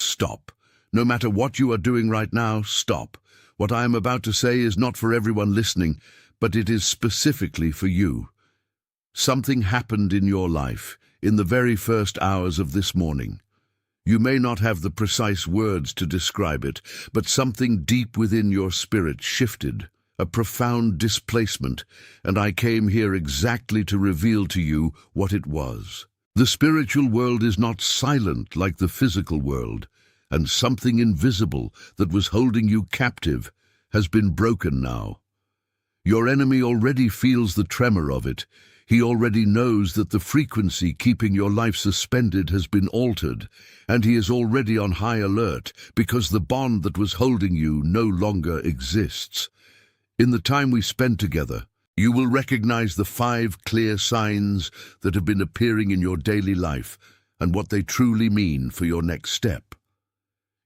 stop. No matter what you are doing right now, stop. What I am about to say is not for everyone listening, but it is specifically for you. Something happened in your life in the very first hours of this morning. You may not have the precise words to describe it, but something deep within your spirit shifted, a profound displacement, and I came here exactly to reveal to you what it was. The spiritual world is not silent like the physical world, and something invisible that was holding you captive has been broken now. Your enemy already feels the tremor of it. He already knows that the frequency keeping your life suspended has been altered, and he is already on high alert because the bond that was holding you no longer exists. In the time we spend together, you will recognize the 5 clear signs that have been appearing in your daily life and what they truly mean for your next step.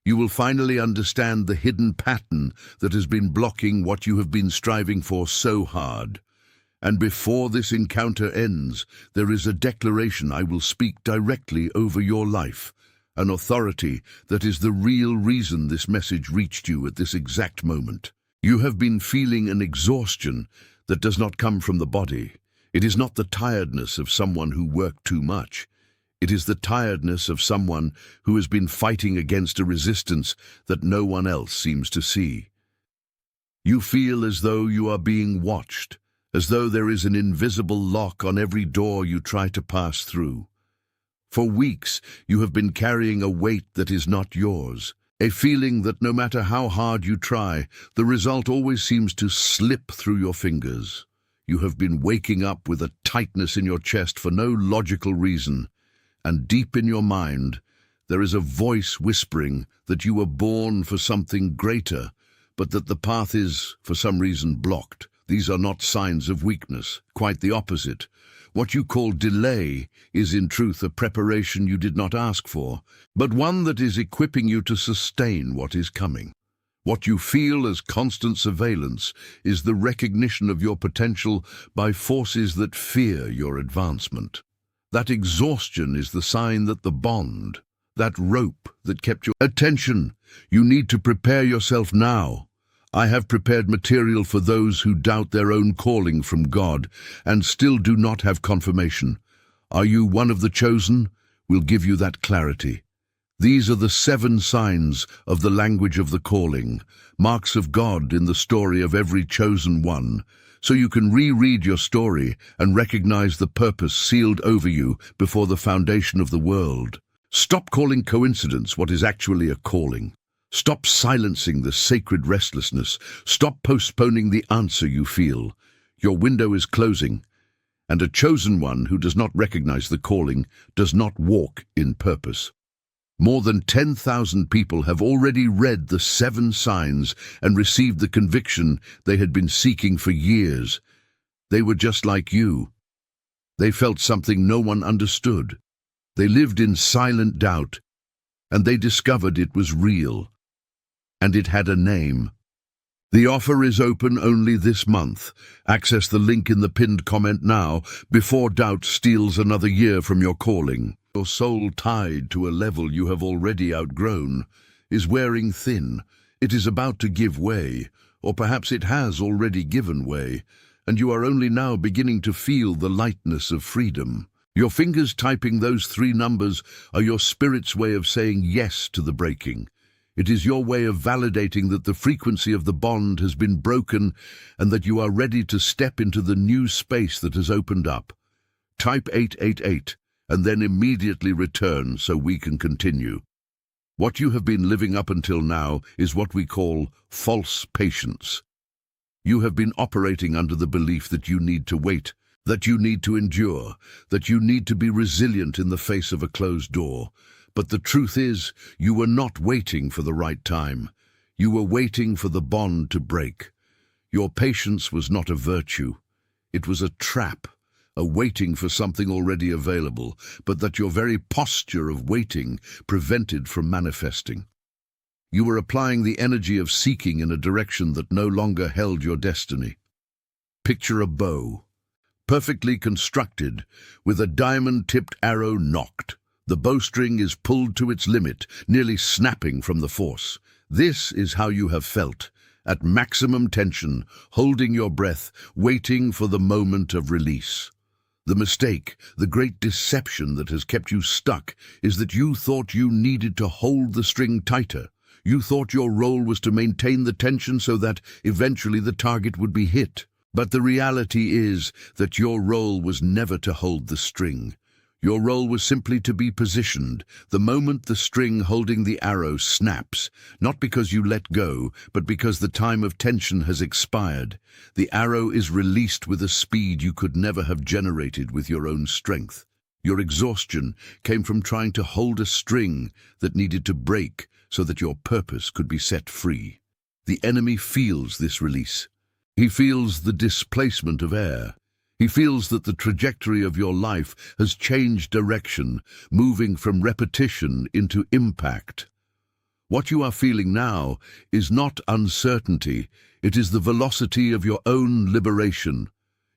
You will finally understand the hidden pattern that has been blocking what you have been striving for so hard. And before this encounter ends, there is a declaration I will speak directly over your life, an authority that is the real reason this message reached you at this exact moment. You have been feeling an exhaustion that does not come from the body. It is not the tiredness of someone who worked too much. It is the tiredness of someone who has been fighting against a resistance that no one else seems to see. You feel as though you are being watched, as though there is an invisible lock on every door you try to pass through. For weeks, you have been carrying a weight that is not yours, a feeling that no matter how hard you try, the result always seems to slip through your fingers. You have been waking up with a tightness in your chest for no logical reason, and deep in your mind, there is a voice whispering that you were born for something greater, but that the path is, for some reason, blocked. These are not signs of weakness, quite the opposite. What you call delay is in truth a preparation you did not ask for, but one that is equipping you to sustain what is coming. What you feel as constant surveillance is the recognition of your potential by forces that fear your advancement. That exhaustion is the sign that the bond, that rope that kept your attention, you need to prepare yourself now. I have prepared material for those who doubt their own calling from God and still do not have confirmation. Are you one of the chosen? We'll give you that clarity. These are the 7 signs of the language of the calling, marks of God in the story of every chosen one, so you can reread your story and recognize the purpose sealed over you before the foundation of the world. Stop calling coincidence what is actually a calling. Stop silencing the sacred restlessness. Stop postponing the answer you feel. Your window is closing, and a chosen one who does not recognize the calling does not walk in purpose. More than 10,000 people have already read the 7 signs and received the conviction they had been seeking for years. They were just like you. They felt something no one understood. They lived in silent doubt, and they discovered it was real. And it had a name. The offer is open only this month. Access the link in the pinned comment now before doubt steals another year from your calling. Your soul, tied to a level you have already outgrown, is wearing thin. It is about to give way, or perhaps it has already given way, and you are only now beginning to feel the lightness of freedom. Your fingers typing those 3 numbers are your spirit's way of saying yes to the breaking. It is your way of validating that the frequency of the bond has been broken and that you are ready to step into the new space that has opened up. Type 888 and then immediately return so we can continue. What you have been living up until now is what we call false patience. You have been operating under the belief that you need to wait, that you need to endure, that you need to be resilient in the face of a closed door. But the truth is, you were not waiting for the right time. You were waiting for the bond to break. Your patience was not a virtue. It was a trap, a waiting for something already available, but that your very posture of waiting prevented from manifesting. You were applying the energy of seeking in a direction that no longer held your destiny. Picture a bow, perfectly constructed, with a diamond-tipped arrow nocked. The bowstring is pulled to its limit, nearly snapping from the force. This is how you have felt, at maximum tension, holding your breath, waiting for the moment of release. The mistake, the great deception that has kept you stuck, is that you thought you needed to hold the string tighter. You thought your role was to maintain the tension so that eventually the target would be hit. But the reality is that your role was never to hold the string. Your role was simply to be positioned the moment the string holding the arrow snaps, not because you let go, but because the time of tension has expired. The arrow is released with a speed you could never have generated with your own strength. Your exhaustion came from trying to hold a string that needed to break so that your purpose could be set free. The enemy feels this release. He feels the displacement of air. He feels that the trajectory of your life has changed direction, moving from repetition into impact. What you are feeling now is not uncertainty, it is the velocity of your own liberation.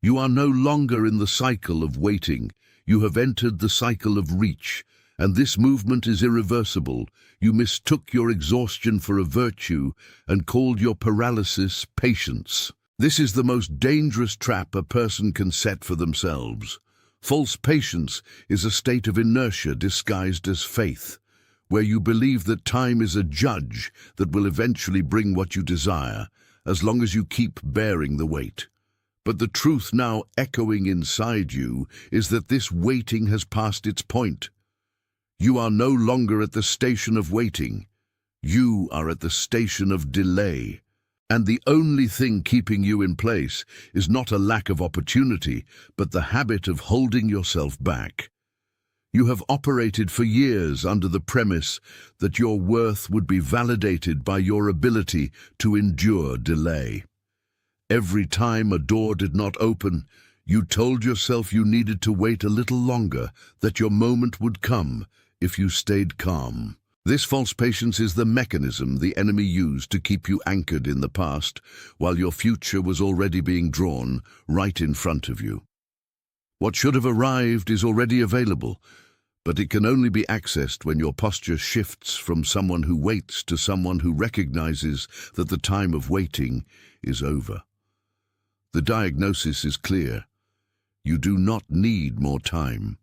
You are no longer in the cycle of waiting. You have entered the cycle of reach, and this movement is irreversible. You mistook your exhaustion for a virtue and called your paralysis patience. This is the most dangerous trap a person can set for themselves. False patience is a state of inertia disguised as faith, where you believe that time is a judge that will eventually bring what you desire, as long as you keep bearing the weight. But the truth now echoing inside you is that this waiting has passed its point. You are no longer at the station of waiting. You are at the station of delay. And the only thing keeping you in place is not a lack of opportunity, but the habit of holding yourself back. You have operated for years under the premise that your worth would be validated by your ability to endure delay. Every time a door did not open, you told yourself you needed to wait a little longer, that your moment would come if you stayed calm. This false patience is the mechanism the enemy used to keep you anchored in the past, while your future was already being drawn right in front of you. What should have arrived is already available, but it can only be accessed when your posture shifts from someone who waits to someone who recognizes that the time of waiting is over. The diagnosis is clear. You do not need more time.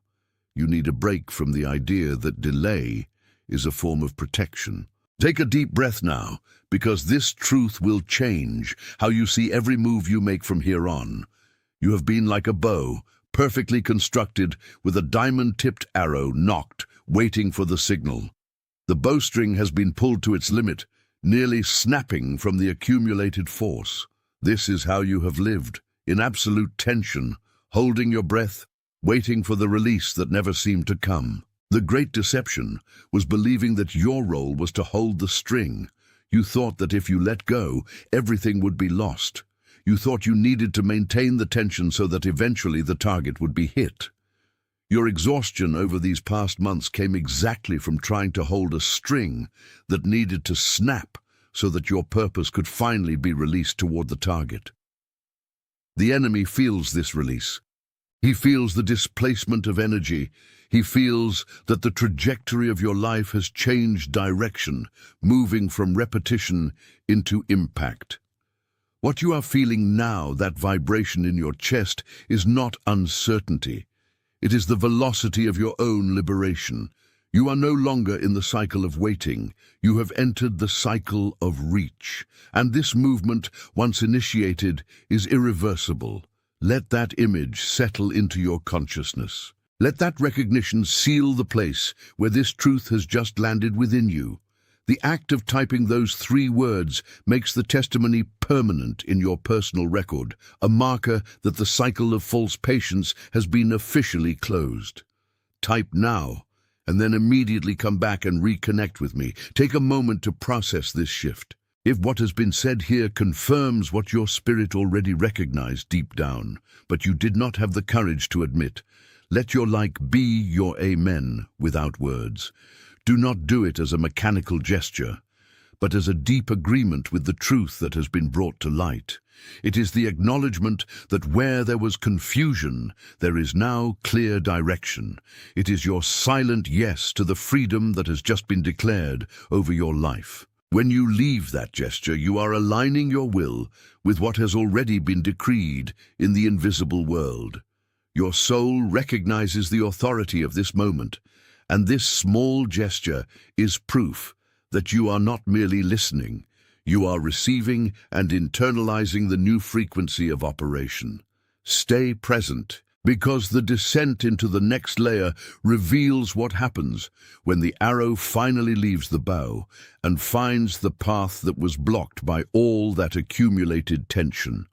You need a break from the idea that delay is a form of protection. Take a deep breath now, because this truth will change how you see every move you make from here on. You have been like a bow, perfectly constructed, with a diamond-tipped arrow nocked, waiting for the signal. The bowstring has been pulled to its limit, nearly snapping from the accumulated force. This is how you have lived, in absolute tension, holding your breath, waiting for the release that never seemed to come. The great deception was believing that your role was to hold the string. You thought that if you let go, everything would be lost. You thought you needed to maintain the tension so that eventually the target would be hit. Your exhaustion over these past months came exactly from trying to hold a string that needed to snap so that your purpose could finally be released toward the target. The enemy feels this release. He feels the displacement of energy. He feels that the trajectory of your life has changed direction, moving from repetition into impact. What you are feeling now, that vibration in your chest, is not uncertainty. It is the velocity of your own liberation. You are no longer in the cycle of waiting. You have entered the cycle of reach. And this movement, once initiated, is irreversible. Let that image settle into your consciousness. Let that recognition seal the place where this truth has just landed within you. The act of typing those 3 words makes the testimony permanent in your personal record, a marker that the cycle of false patience has been officially closed. Type now, and then immediately come back and reconnect with me. Take a moment to process this shift. If what has been said here confirms what your spirit already recognized deep down, but you did not have the courage to admit, let your like be your amen without words. Do not do it as a mechanical gesture, but as a deep agreement with the truth that has been brought to light. It is the acknowledgement that where there was confusion, there is now clear direction. It is your silent yes to the freedom that has just been declared over your life. When you leave that gesture, you are aligning your will with what has already been decreed in the invisible world. Your soul recognizes the authority of this moment, and this small gesture is proof that you are not merely listening, you are receiving and internalizing the new frequency of operation. Stay present, because the descent into the next layer reveals what happens when the arrow finally leaves the bow and finds the path that was blocked by all that accumulated tension.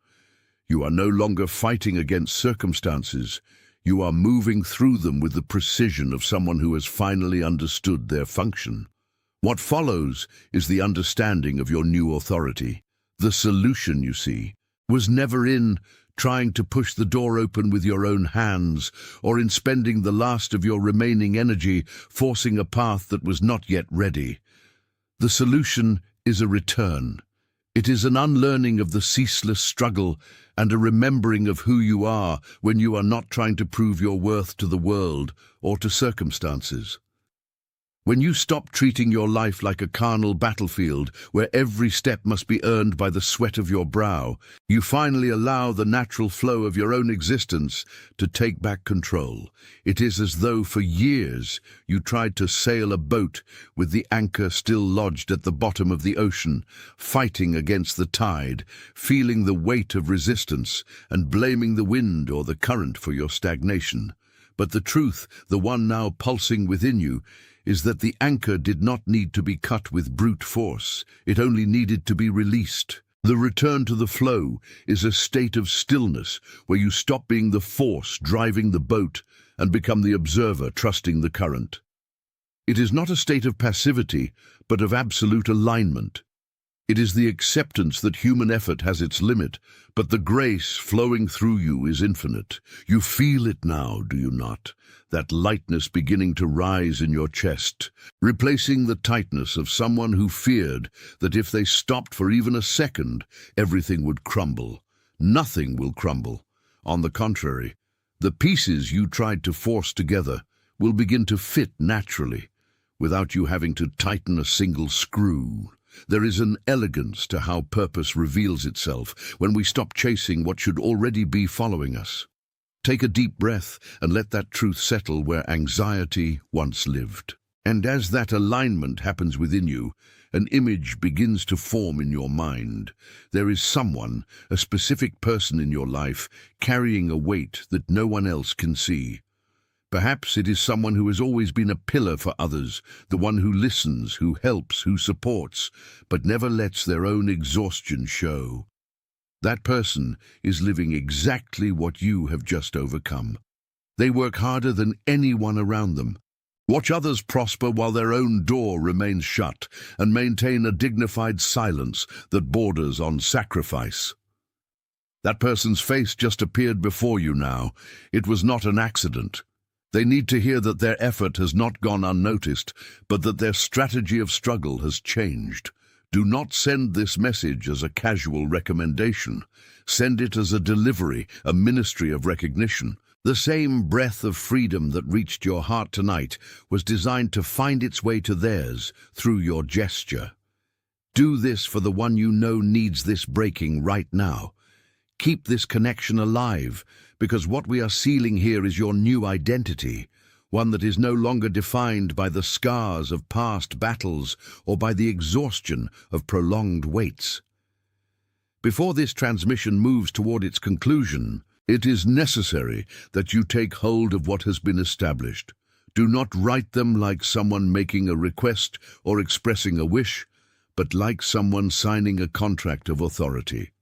You are no longer fighting against circumstances. You are moving through them with the precision of someone who has finally understood their function. What follows is the understanding of your new authority. The solution, you see, was never in trying to push the door open with your own hands, or in spending the last of your remaining energy forcing a path that was not yet ready. The solution is a return. It is an unlearning of the ceaseless struggle and a remembering of who you are when you are not trying to prove your worth to the world or to circumstances. When you stop treating your life like a carnal battlefield where every step must be earned by the sweat of your brow, you finally allow the natural flow of your own existence to take back control. It is as though for years you tried to sail a boat with the anchor still lodged at the bottom of the ocean, fighting against the tide, feeling the weight of resistance and blaming the wind or the current for your stagnation. But the truth, the one now pulsing within you, is that the anchor did not need to be cut with brute force. It only needed to be released. The return to the flow is a state of stillness where you stop being the force driving the boat and become the observer trusting the current. It is not a state of passivity, but of absolute alignment. It is the acceptance that human effort has its limit, but the grace flowing through you is infinite. You feel it now, do you not? That lightness beginning to rise in your chest, replacing the tightness of someone who feared that if they stopped for even a second, everything would crumble. Nothing will crumble. On the contrary, the pieces you tried to force together will begin to fit naturally, without you having to tighten a single screw. There is an elegance to how purpose reveals itself when we stop chasing what should already be following us. Take a deep breath and let that truth settle where anxiety once lived. And as that alignment happens within you, an image begins to form in your mind. There is someone, a specific person in your life, carrying a weight that no one else can see. Perhaps it is someone who has always been a pillar for others, the one who listens, who helps, who supports, but never lets their own exhaustion show. That person is living exactly what you have just overcome. They work harder than anyone around them. Watch others prosper while their own door remains shut, and maintain a dignified silence that borders on sacrifice. That person's face just appeared before you now. It was not an accident. They need to hear that their effort has not gone unnoticed, but that their strategy of struggle has changed. Do not send this message as a casual recommendation. Send it as a delivery, a ministry of recognition. The same breath of freedom that reached your heart tonight was designed to find its way to theirs through your gesture. Do this for the one you know needs this breaking right now. Keep this connection alive, because what we are sealing here is your new identity, one that is no longer defined by the scars of past battles or by the exhaustion of prolonged waits. Before this transmission moves toward its conclusion, it is necessary that you take hold of what has been established. Do not write them like someone making a request or expressing a wish, but like someone signing a contract of authority.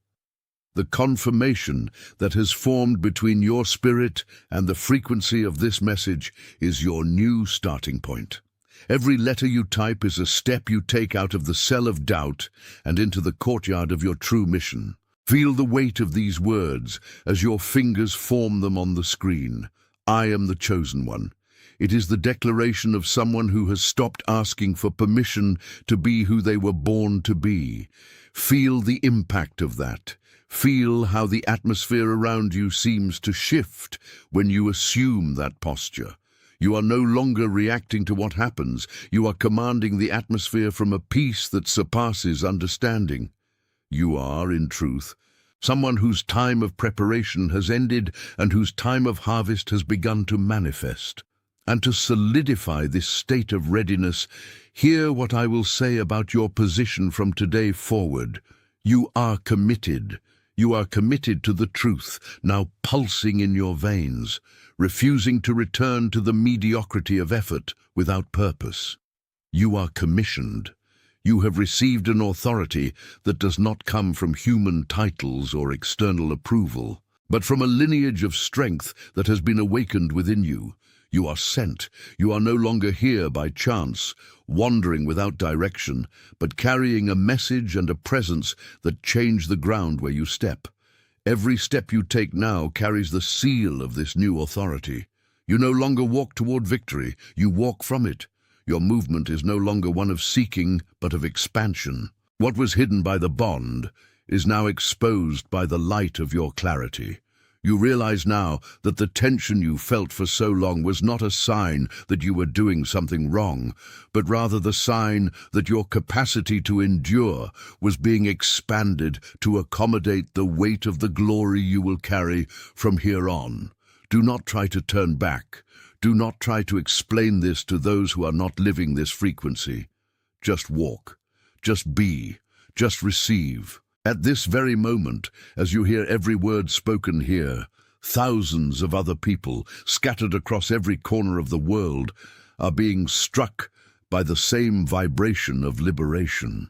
The confirmation that has formed between your spirit and the frequency of this message is your new starting point. Every letter you type is a step you take out of the cell of doubt and into the courtyard of your true mission. Feel the weight of these words as your fingers form them on the screen. I am the chosen one. It is the declaration of someone who has stopped asking for permission to be who they were born to be. Feel the impact of that. Feel how the atmosphere around you seems to shift when you assume that posture. You are no longer reacting to what happens. You are commanding the atmosphere from a peace that surpasses understanding. You are, in truth, someone whose time of preparation has ended and whose time of harvest has begun to manifest. And to solidify this state of readiness, hear what I will say about your position from today forward. You are committed. You are committed to the truth, now pulsing in your veins, refusing to return to the mediocrity of effort without purpose. You are commissioned. You have received an authority that does not come from human titles or external approval, but from a lineage of strength that has been awakened within you. You are sent. You are no longer here by chance, wandering without direction, but carrying a message and a presence that change the ground where you step. Every step you take now carries the seal of this new authority. You no longer walk toward victory, you walk from it. Your movement is no longer one of seeking, but of expansion. What was hidden by the bond is now exposed by the light of your clarity. You realize now that the tension you felt for so long was not a sign that you were doing something wrong, but rather the sign that your capacity to endure was being expanded to accommodate the weight of the glory you will carry from here on. Do not try to turn back. Do not try to explain this to those who are not living this frequency. Just walk. Just be. Just receive. At this very moment, as you hear every word spoken here, thousands of other people, scattered across every corner of the world, are being struck by the same vibration of liberation.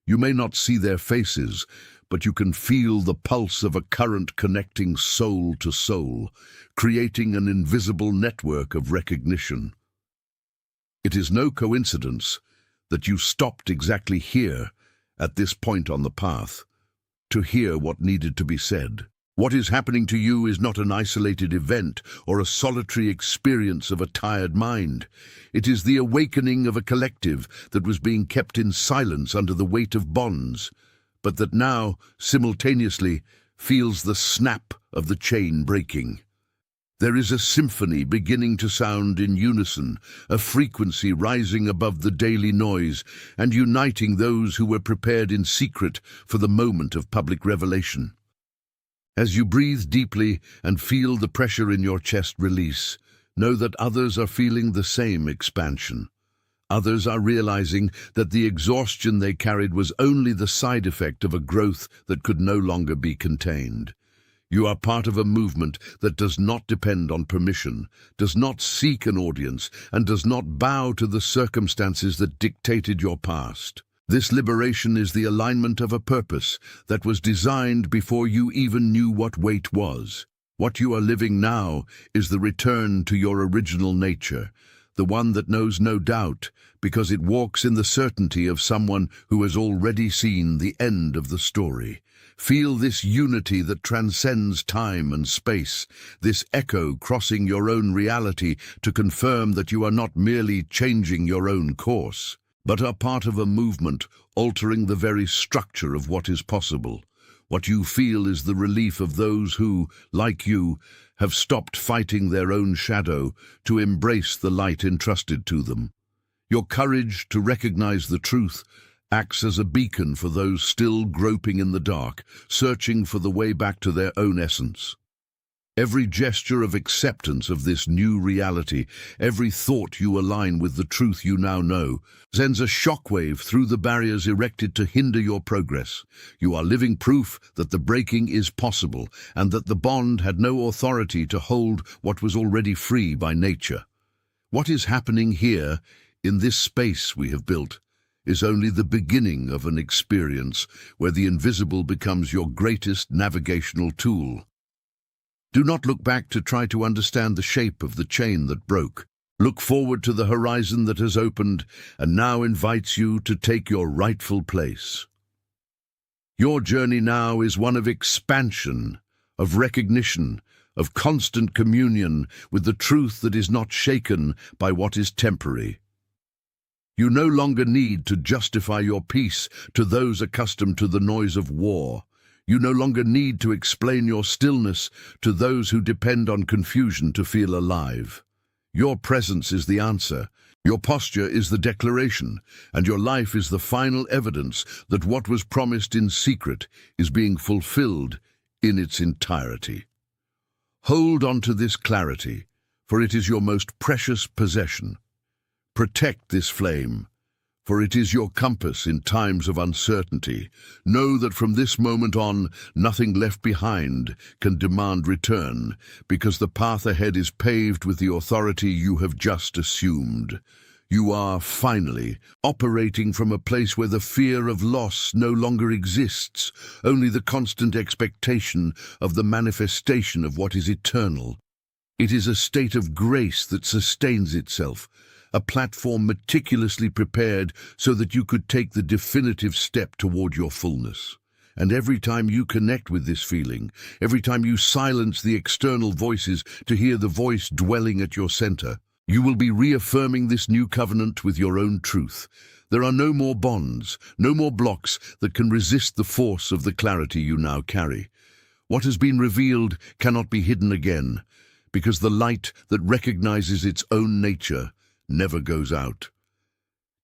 You may not see their faces, but you can feel the pulse of a current connecting soul to soul, creating an invisible network of recognition. It is no coincidence that you stopped exactly here, at this point on the path, to hear what needed to be said. What is happening to you is not an isolated event or a solitary experience of a tired mind. It is the awakening of a collective that was being kept in silence under the weight of bonds, but that now, simultaneously, feels the snap of the chain breaking. There is a symphony beginning to sound in unison, a frequency rising above the daily noise and uniting those who were prepared in secret for the moment of public revelation. As you breathe deeply and feel the pressure in your chest release, know that others are feeling the same expansion. Others are realizing that the exhaustion they carried was only the side effect of a growth that could no longer be contained. You are part of a movement that does not depend on permission, does not seek an audience, and does not bow to the circumstances that dictated your past. This liberation is the alignment of a purpose that was designed before you even knew what weight was. What you are living now is the return to your original nature, the one that knows no doubt, because it walks in the certainty of someone who has already seen the end of the story. Feel this unity that transcends time and space, this echo crossing your own reality to confirm that you are not merely changing your own course, but are part of a movement altering the very structure of what is possible. What you feel is the relief of those who, like you, have stopped fighting their own shadow to embrace the light entrusted to them. Your courage to recognize the truth acts as a beacon for those still groping in the dark, searching for the way back to their own essence. Every gesture of acceptance of this new reality, every thought you align with the truth you now know, sends a shockwave through the barriers erected to hinder your progress. You are living proof that the breaking is possible and that the bond had no authority to hold what was already free by nature. What is happening here, in this space we have built, is only the beginning of an experience where the invisible becomes your greatest navigational tool. Do not look back to try to understand the shape of the chain that broke. Look forward to the horizon that has opened and now invites you to take your rightful place. Your journey now is one of expansion, of recognition, of constant communion with the truth that is not shaken by what is temporary. You no longer need to justify your peace to those accustomed to the noise of war. You no longer need to explain your stillness to those who depend on confusion to feel alive. Your presence is the answer, your posture is the declaration, and your life is the final evidence that what was promised in secret is being fulfilled in its entirety. Hold on to this clarity, for it is your most precious possession. Protect this flame, for it is your compass in times of uncertainty. Know that from this moment on, nothing left behind can demand return, because the path ahead is paved with the authority you have just assumed. You are, finally, operating from a place where the fear of loss no longer exists, only the constant expectation of the manifestation of what is eternal. It is a state of grace that sustains itself, a platform meticulously prepared so that you could take the definitive step toward your fullness. And every time you connect with this feeling, every time you silence the external voices to hear the voice dwelling at your center, you will be reaffirming this new covenant with your own truth. There are no more bonds, no more blocks that can resist the force of the clarity you now carry. What has been revealed cannot be hidden again, because the light that recognizes its own nature never goes out.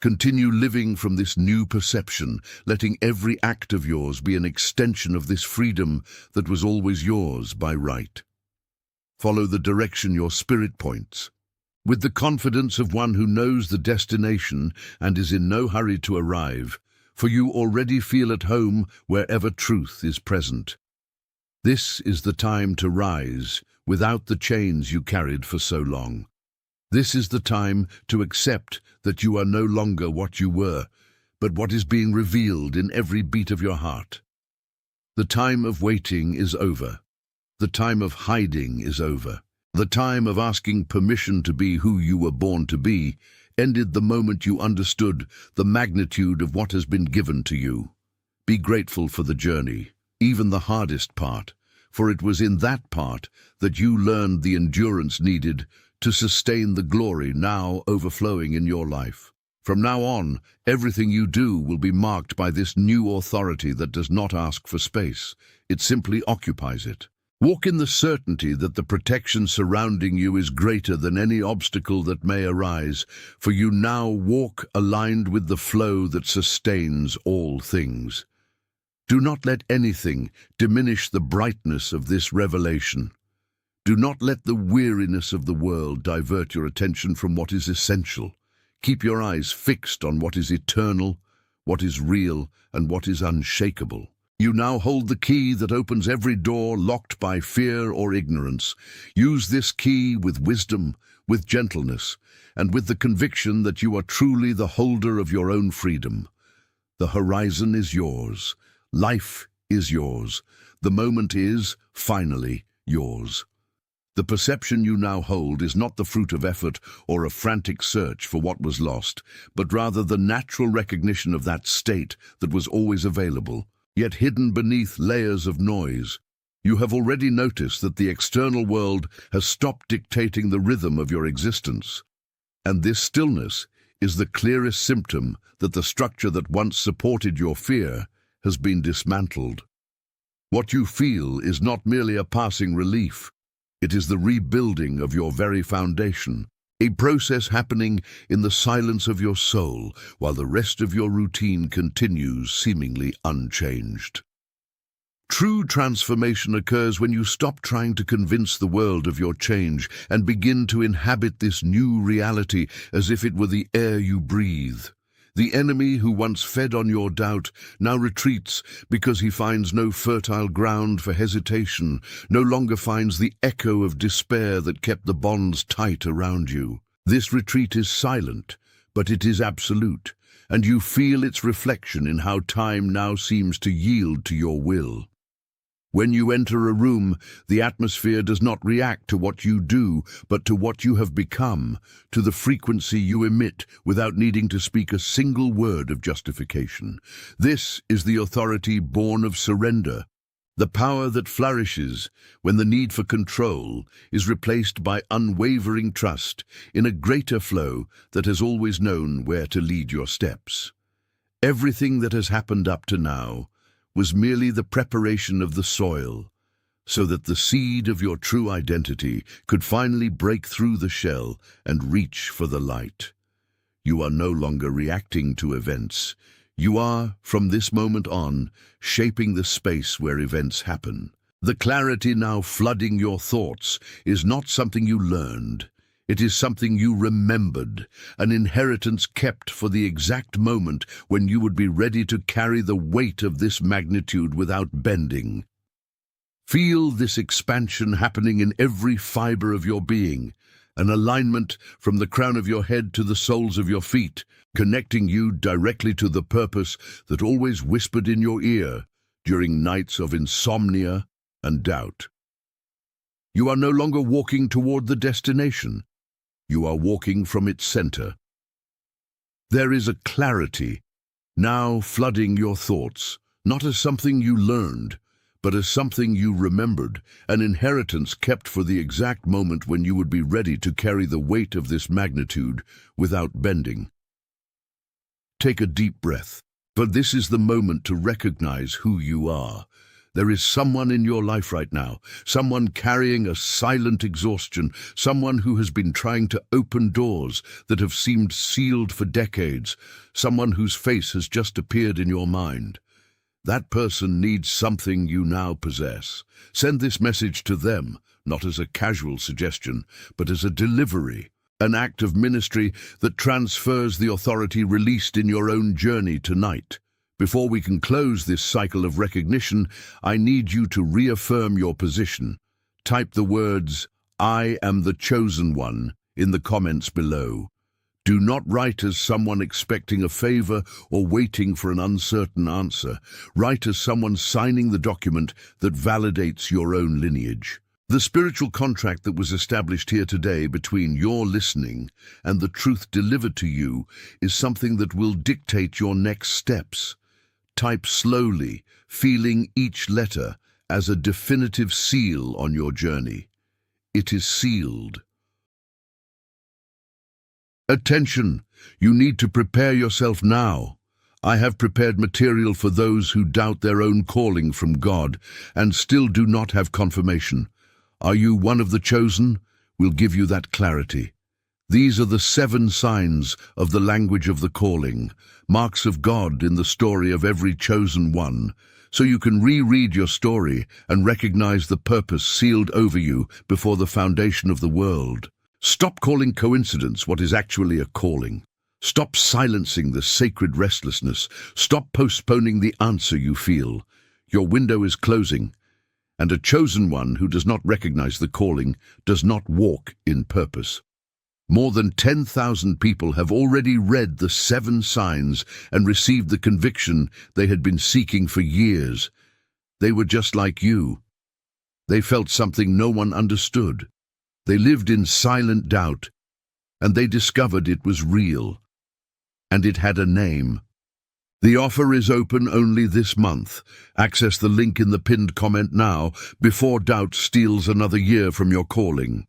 Continue living from this new perception, letting every act of yours be an extension of this freedom that was always yours by right. Follow the direction your spirit points, with the confidence of one who knows the destination and is in no hurry to arrive, for you already feel at home wherever truth is present. This is the time to rise without the chains you carried for so long. This is the time to accept that you are no longer what you were, but what is being revealed in every beat of your heart. The time of waiting is over. The time of hiding is over. The time of asking permission to be who you were born to be ended the moment you understood the magnitude of what has been given to you. Be grateful for the journey, even the hardest part, for it was in that part that you learned the endurance needed to sustain the glory now overflowing in your life. From now on, everything you do will be marked by this new authority that does not ask for space. It simply occupies it. Walk in the certainty that the protection surrounding you is greater than any obstacle that may arise, for you now walk aligned with the flow that sustains all things. Do not let anything diminish the brightness of this revelation. Do not let the weariness of the world divert your attention from what is essential. Keep your eyes fixed on what is eternal, what is real, and what is unshakable. You now hold the key that opens every door locked by fear or ignorance. Use this key with wisdom, with gentleness, and with the conviction that you are truly the holder of your own freedom. The horizon is yours. Life is yours. The moment is, finally, yours. The perception you now hold is not the fruit of effort or a frantic search for what was lost, but rather the natural recognition of that state that was always available, yet hidden beneath layers of noise. You have already noticed that the external world has stopped dictating the rhythm of your existence, and this stillness is the clearest symptom that the structure that once supported your fear has been dismantled. What you feel is not merely a passing relief. It is the rebuilding of your very foundation, a process happening in the silence of your soul while the rest of your routine continues seemingly unchanged. True transformation occurs when you stop trying to convince the world of your change and begin to inhabit this new reality as if it were the air you breathe. The enemy who once fed on your doubt now retreats because he finds no fertile ground for hesitation, no longer finds the echo of despair that kept the bonds tight around you. This retreat is silent, but it is absolute, and you feel its reflection in how time now seems to yield to your will. When you enter a room, the atmosphere does not react to what you do, but to what you have become, to the frequency you emit without needing to speak a single word of justification. This is the authority born of surrender, the power that flourishes when the need for control is replaced by unwavering trust in a greater flow that has always known where to lead your steps. Everything that has happened up to now, was merely the preparation of the soil, so that the seed of your true identity could finally break through the shell and reach for the light. You are no longer reacting to events. You are, from this moment on, shaping the space where events happen. The clarity now flooding your thoughts is not something you learned. It is something you remembered, an inheritance kept for the exact moment when you would be ready to carry the weight of this magnitude without bending. Feel this expansion happening in every fiber of your being, an alignment from the crown of your head to the soles of your feet, connecting you directly to the purpose that always whispered in your ear during nights of insomnia and doubt. You are no longer walking toward the destination. You are walking from its center. There is a clarity now flooding your thoughts, not as something you learned, but as something you remembered, an inheritance kept for the exact moment when you would be ready to carry the weight of this magnitude without bending. Take a deep breath, for this is the moment to recognize who you are. There is someone in your life right now, someone carrying a silent exhaustion, someone who has been trying to open doors that have seemed sealed for decades, someone whose face has just appeared in your mind. That person needs something you now possess. Send this message to them, not as a casual suggestion, but as a delivery, an act of ministry that transfers the authority released in your own journey tonight. Before we can close this cycle of recognition, I need you to reaffirm your position. Type the words, "I am the chosen one," in the comments below. Do not write as someone expecting a favor or waiting for an uncertain answer. Write as someone signing the document that validates your own lineage. The spiritual contract that was established here today between your listening and the truth delivered to you is something that will dictate your next steps. Type slowly, feeling each letter as a definitive seal on your journey. It is sealed. Attention! You need to prepare yourself now. I have prepared material for those who doubt their own calling from God and still do not have confirmation. Are you one of the chosen? We'll give you that clarity. These are the 7 signs of the language of the calling, marks of God in the story of every chosen one, so you can reread your story and recognize the purpose sealed over you before the foundation of the world. Stop calling coincidence what is actually a calling. Stop silencing the sacred restlessness. Stop postponing the answer you feel. Your window is closing, and a chosen one who does not recognize the calling does not walk in purpose. More than 10,000 people have already read the 7 signs and received the conviction they had been seeking for years. They were just like you. They felt something no one understood. They lived in silent doubt, and they discovered it was real, and it had a name. The offer is open only this month. Access the link in the pinned comment now before doubt steals another year from your calling.